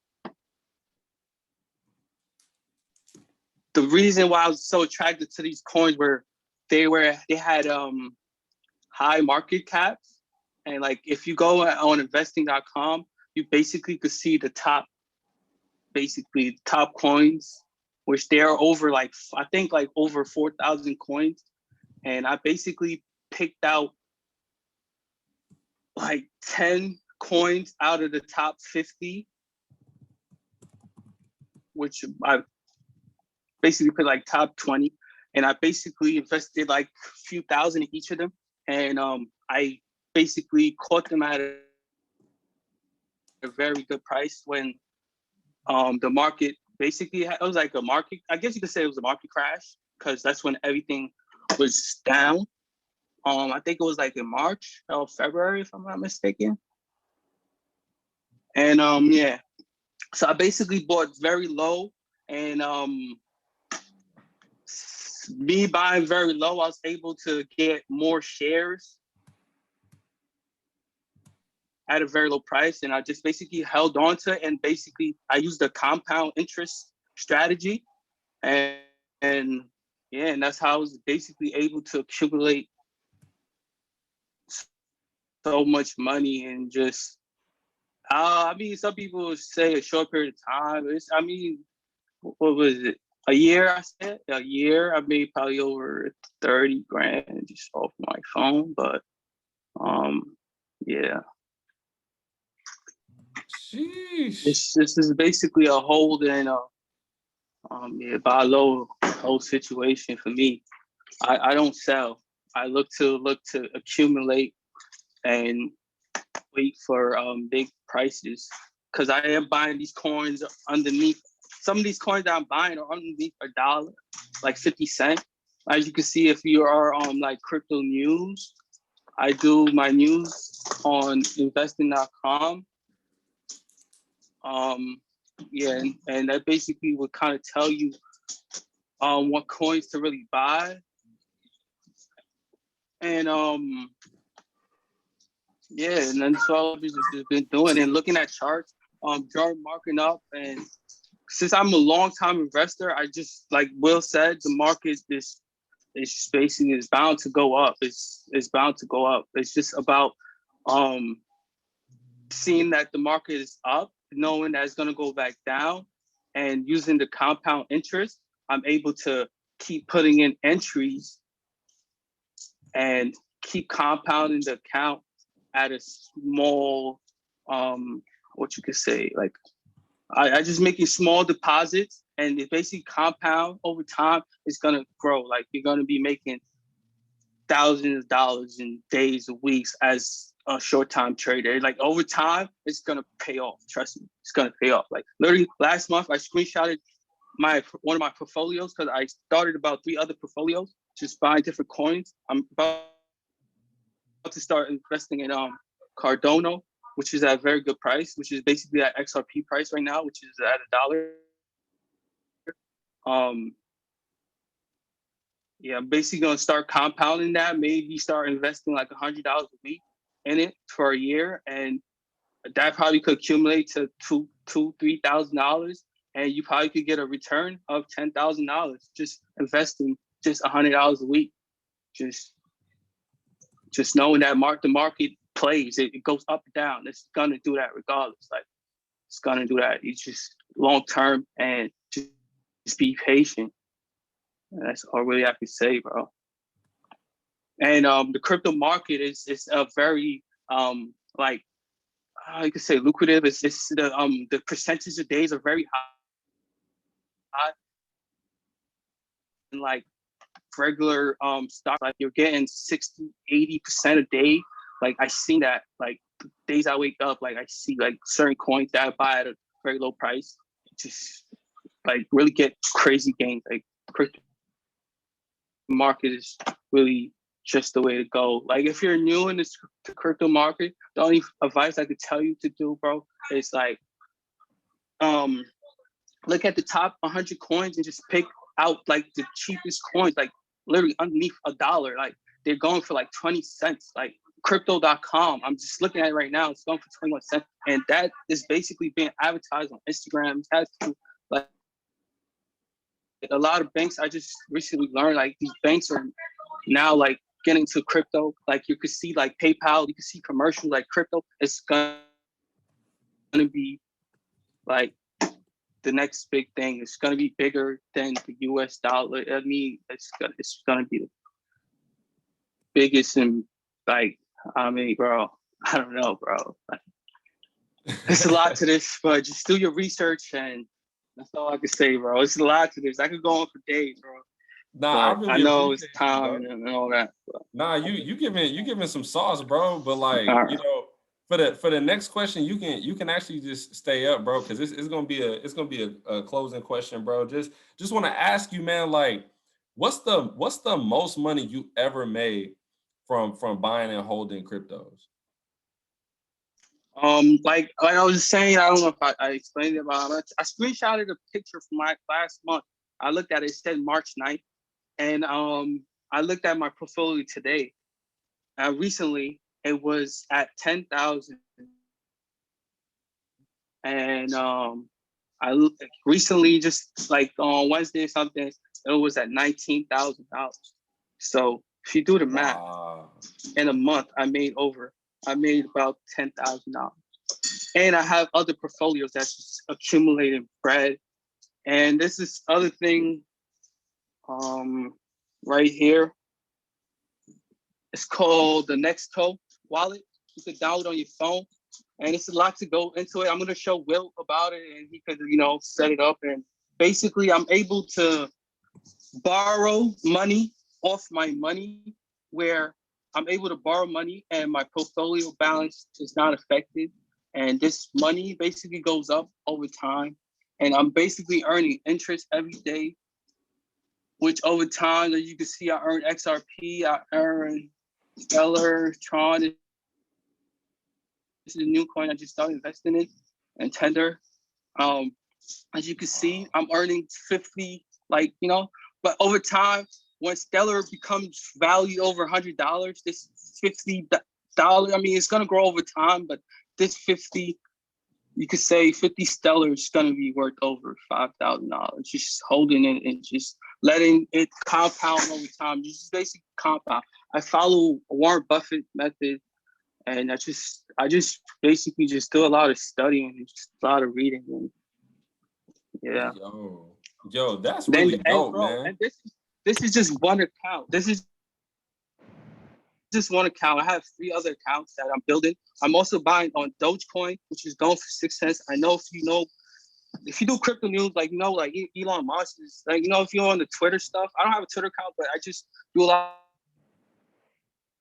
The reason why I was so attracted to these coins were they had high market caps, and like if you go on investing.com, you basically could see the top coins, which they're over I think over 4,000 coins, and I basically picked out like 10 coins out of the top 50, which I basically put like top 20, and I basically invested like a few thousand in each of them, and I basically caught them at a very good price when the market basically it was like a market. I guess you could say it was a market crash because that's when everything was down. I think it was like in March or February, if I'm not mistaken. And yeah, so I basically bought very low, and me buying very low, I was able to get more shares at a very low price, and I just basically held on to it, and basically I used the compound interest strategy, and yeah, and that's how I was basically able to accumulate so much money and just I mean, some people say a short period of time. What was it? A year, I said. A year, I made probably over 30 grand just off my phone. But yeah. Sheesh. This is basically a hold and buy low whole situation for me. I don't sell. I look to accumulate and wait for big prices, because I am buying these coins underneath. Some of these coins that I'm buying are underneath $1, like 50 cents. As you can see, if you are on like crypto news, I do my news on investing.com. Yeah, and that basically would kind of tell you what coins to really buy. And yeah, and then so I've just been doing and looking at charts, chart marking up. And since I'm a long time investor, I just, like Will said, the market is basically is bound to go up. It's bound to go up. It's just about seeing that the market is up, knowing that it's gonna go back down, And using the compound interest, I'm able to keep putting in entries and keep compounding the account at a small, what you could say, like I just making small deposits, and it basically compound over time. It's gonna grow. Like you're gonna be making thousands of dollars in days or weeks as a short-time trader. Like over time, it's gonna pay off. Trust me, it's gonna pay off. Like literally last month, I screenshotted one of my portfolios because I started about 3 other portfolios, just buying different coins. I'm about to start investing in Cardano, which is at a very good price, which is basically at XRP price right now, which is at $1. Yeah, I'm basically gonna start compounding that. Maybe start investing like $100 a week in it for a year, and that probably could accumulate to $3,000, and you probably could get a return of $10,000 just investing just $100 a week. Just knowing that the market plays, it goes up and down. It's gonna do that regardless. Like it's gonna do that. It's just long term and just be patient. And that's all really I can say, bro. And the crypto market is a very like I could say lucrative. It's the percentage of days are very high. And like regular stock, like you're getting 60-80% a day. Like I seen that, like days I wake up, like I see like certain coins that I buy at a very low price, just like really get crazy gains. Like crypto market is really just the way to go. Like if you're new in this crypto market, the only advice I could tell you to do, bro, is like look at the top 100 coins and just pick out like the cheapest coins, like literally underneath $1. Like they're going for like 20 cents. Like crypto.com, I'm just looking at it right now, it's going for 21 cents. And that is basically being advertised on Instagram. It has to, like a lot of banks, I just recently learned like these banks are now like getting to crypto. Like you could see like PayPal, you could see commercials like crypto. It's gonna be like the next big thing. It's gonna be bigger than the US dollar. I mean, it's gonna be the biggest. And like, I mean, bro, I don't know, bro. Like, there's a lot to this, but just do your research, and that's all I can say, bro. It's a lot to this. I could go on for days, bro. Nah, I But really know it's appreciate time you, bro. and all that. But, Nah, you giving some sauce, bro. But like, all right. you know, for the next question, you can actually just stay up, bro, because it's gonna be a closing question, bro. Just want to ask you, man, like, what's the most money you ever made from buying and holding cryptos? Like I was saying, I don't know if I explained it, but I screenshotted a picture from my last month. I looked at it, it said March 9th. And I looked at my portfolio today. Recently, it was at 10,000. And I recently, just like on Wednesday or something, it was at $19,000. So if you do the math, in a month, I made about $10,000. And I have other portfolios that's just accumulating bread. And this is other thing right here. It's called the Nexto wallet. You can download on your phone, and it's a lot to go into it. I'm gonna show Will about it, and he could, set it up. And basically, I'm able to borrow money off my money, where I'm able to borrow money, and my portfolio balance is not affected. And this money basically goes up over time, and I'm basically earning interest every day, which over time, as you can see, I earn XRP, I earn Stellar, Tron. This is a new coin I just started investing in, and Tender. As you can see, I'm earning 50, but over time, when Stellar becomes valued over $100, this $50, I mean, it's gonna grow over time, but this 50, you could say 50 Stellar is gonna be worth over $5,000. Just holding it and just letting it compound over time. Just basically compound. I follow Warren Buffett method, and I just basically just do a lot of studying and just a lot of reading. And Yeah. Yo, that's Then, really dope, man. And this is just one account. This is just one account. I have 3 other accounts that I'm building. I'm also buying on Dogecoin, which is going for 6 cents. I know if you do crypto news, like Elon Musk is like, if you're on the Twitter stuff. I don't have a Twitter account, but I just do a lot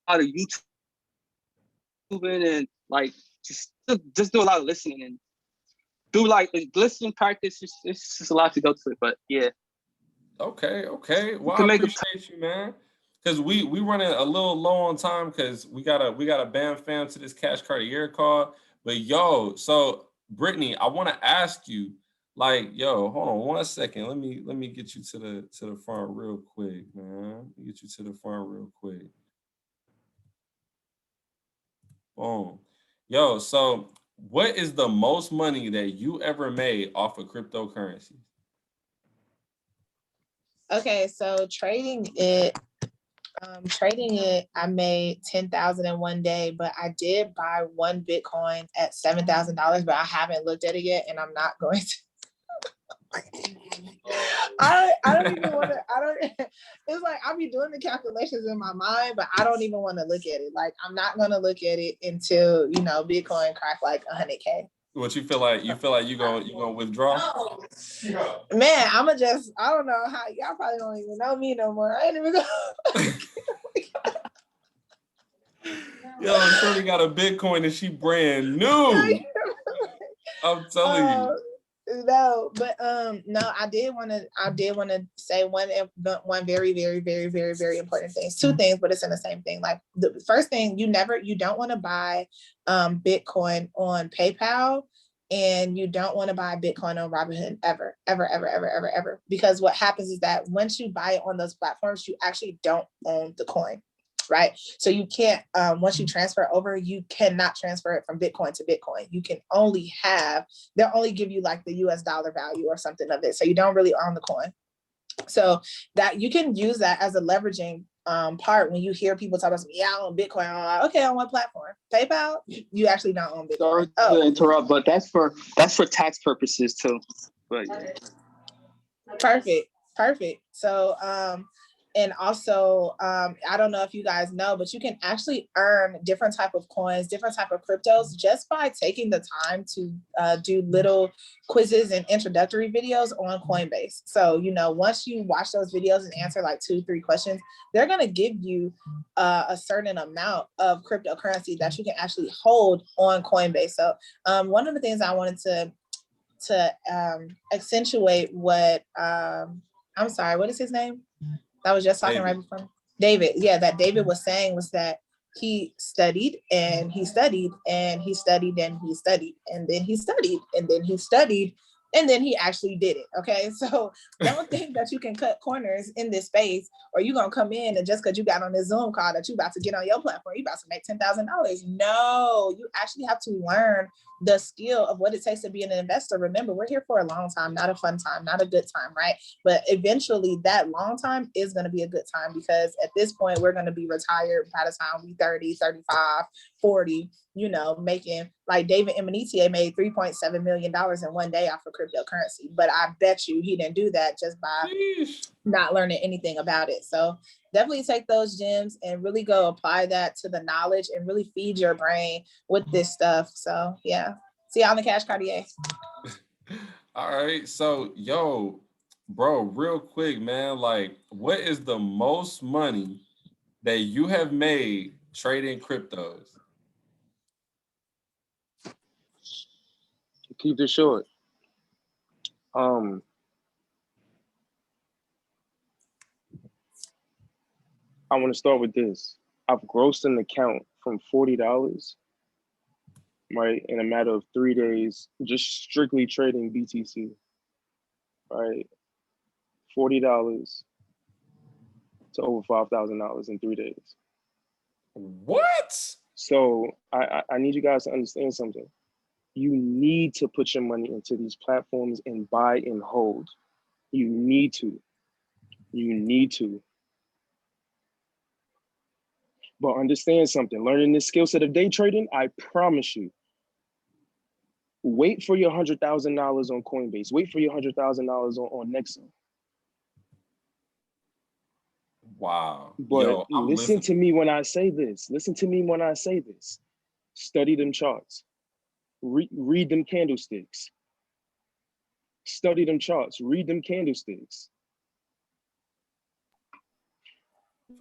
of YouTubing and like just do a lot of listening and do like listening practice. It's just a lot to go to it, but yeah. Okay. Well, I appreciate you, man. Because we running a little low on time because we gotta bam fam to this Cash Cartier call. But so Brittany, I want to ask you, like, hold on 1 second. Let me get you to the front real quick, man. Let me get you to the front real quick. Boom. So what is the most money that you ever made off of cryptocurrency? Okay, so trading it, I made 10,000 in one day, but I did buy 1 Bitcoin at $7,000, but I haven't looked at it yet, and I'm not going to. I don't even want to. It's like I'll be doing the calculations in my mind, but I don't even want to look at it. Like I'm not gonna look at it until Bitcoin crack like 100K. What you feel like? You gonna withdraw? Man, I don't know how y'all probably don't even know me no more. I ain't even go. Shorty got a Bitcoin and she brand new. I'm telling you. No, but no, I did want to say one very, very, very, very, very important thing. 2 things, but it's in the same thing. Like the first thing, you don't want to buy Bitcoin on PayPal, and you don't want to buy Bitcoin on Robinhood ever, ever, ever, ever, ever, ever. Because what happens is that once you buy it on those platforms, you actually don't own the coin. Right. So you can't, once you transfer over, you cannot transfer it from Bitcoin to Bitcoin. You can they'll only give you like the US dollar value or something of it. So you don't really own the coin. So that you can use that as a leveraging part when you hear people talk about, I own Bitcoin. I'm like, okay, on what platform? PayPal? You actually don't own Bitcoin. Sorry to interrupt, but that's for tax purposes too. But yeah. Perfect. So and also, I don't know if you guys know, but you can actually earn different type of coins, different type of cryptos just by taking the time to do little quizzes and introductory videos on Coinbase. So, once you watch those videos and answer like 2-3 questions, they're going to give you a certain amount of cryptocurrency that you can actually hold on Coinbase. So one of the things I wanted to accentuate what, I'm sorry, what is his name? I was just talking right before David. Yeah, that David was saying was that he studied and he studied and he studied and he studied and then he studied and then he studied and then he actually did it. Okay, so don't think that you can cut corners in this space, or you're gonna come in and just because you got on this Zoom call that you about to get on your platform, you about to make $10,000. No, you actually have to learn the skill of what it takes to be an investor. Remember, we're here for a long time, not a fun time, not a good time, right? But eventually that long time is going to be a good time, because at this point we're going to be retired by the time we 30, 35, 40, making like David Emanitier made $3.7 million in one day off of cryptocurrency. But I bet you he didn't do that just by not learning anything about it. So definitely take those gems and really go apply that to the knowledge and really feed your brain with this stuff. So yeah. See y'all in the Cash Cartier. All right. So bro, real quick, man, like what is the most money that you have made trading cryptos? Keep it short. I want to start with this. I've grossed an account from $40, right, in a matter of 3 days, just strictly trading BTC, right? $40 to over $5,000 in 3 days. What? So I need you guys to understand something. You need to put your money into these platforms and buy and hold. You need to. But understand something. Learning this skill set of day trading, I promise you, Wait for your $100,000 on Coinbase. Wait for your $100,000 on Nexa. Wow. But Yo, I'm listen listening. to me when I say this. Listen to me when I say this. Study them charts. Read them candlesticks. Study them charts. Read them candlesticks.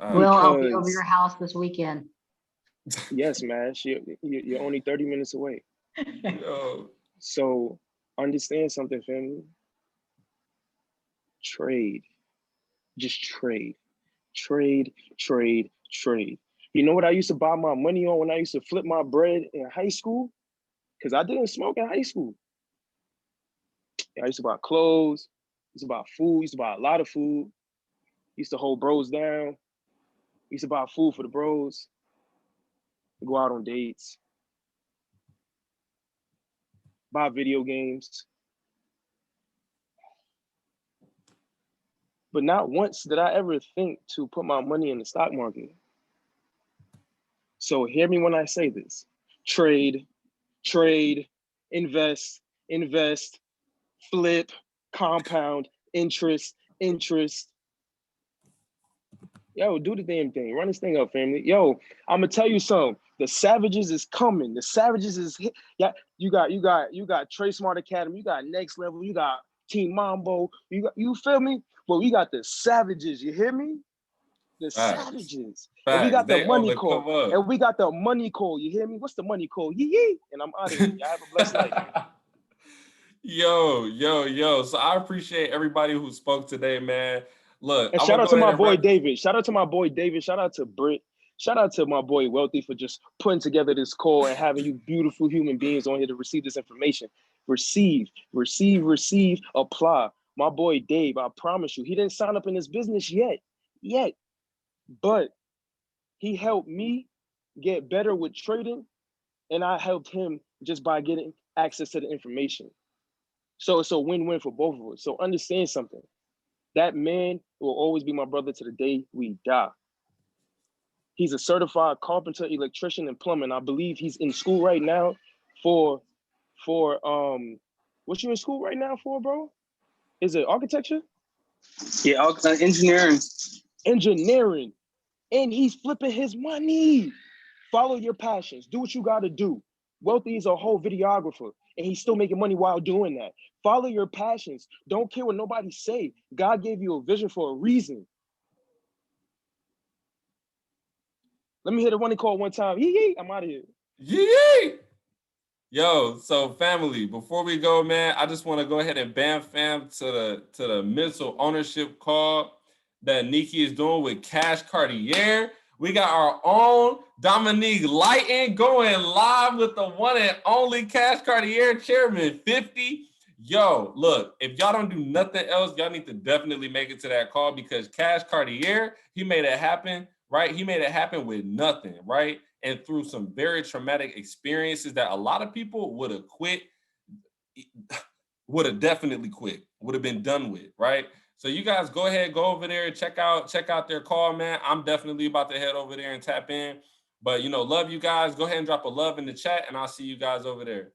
Will, I'll be over Because- your house this weekend. Yes, man. You're only 30 minutes away. Yo. So understand something, family. Trade. Just trade. Trade, trade, trade. You know what I used to buy my money on when I used to flip my bread in high school? Because I didn't smoke in high school. I used to buy clothes, used to buy food, used to buy a lot of food, used to hold bros down, used to buy food for the bros, go out on dates, buy video games. But not once did I ever think to put my money in the stock market. So hear me when I say this. Trade, trade, invest, invest, flip, compound, interest, interest. Yo, do the damn thing. Run this thing up, family. Yo, I'm gonna tell you something. The Savages is coming. The Savages is hit. Yeah, you got Trey Smart Academy. You got Next Level. You got Team Mambo. You feel me? Well, we got the Savages. You hear me? The Facts. Savages. Facts. And we got the They on money the call. come up. And we got the money call. You hear me? What's the money call? Yee yee. And I'm out of here. Y'all have a blessed night. Yo. So I appreciate everybody who spoke today, man. Look, And I'm shout gonna out go to ahead my and boy wrap- David. Shout out to my boy David. Shout out to Britt. Shout out to my boy Wealthy for just putting together this call and having you beautiful human beings on here to receive this information. Receive, apply. My boy Dave, I promise you, he didn't sign up in this business yet, but he helped me get better with trading, and I helped him just by getting access to the information. So it's a win-win for both of us. So understand something. That man will always be my brother to the day we die. He's a certified carpenter, electrician, and plumber. And I believe he's in school right now for what you in school right now for, bro? Is it architecture? Yeah, engineering. Engineering. And he's flipping his money. Follow your passions. Do what you got to do. Wealthy is a whole videographer, and he's still making money while doing that. Follow your passions. Don't care what nobody say. God gave you a vision for a reason. Let me hit a money call one time. Yee, I'm out of here. Yee! Yo, so family, before we go, man, I just want to go ahead and fam to the mental ownership call that Nikki is doing with Cash Cartier. We got our own Dominique Lighton going live with the one and only Cash Cartier Chairman 50. Yo, look, if y'all don't do nothing else, y'all need to definitely make it to that call because Cash Cartier, he made it happen, right? He made it happen with nothing, right? And through some very traumatic experiences that a lot of people would have quit, would have definitely quit, would have been done with, right? So you guys go ahead, go over there, check out their call, man. I'm definitely about to head over there and tap in. But, love you guys. Go ahead and drop a love in the chat, and I'll see you guys over there.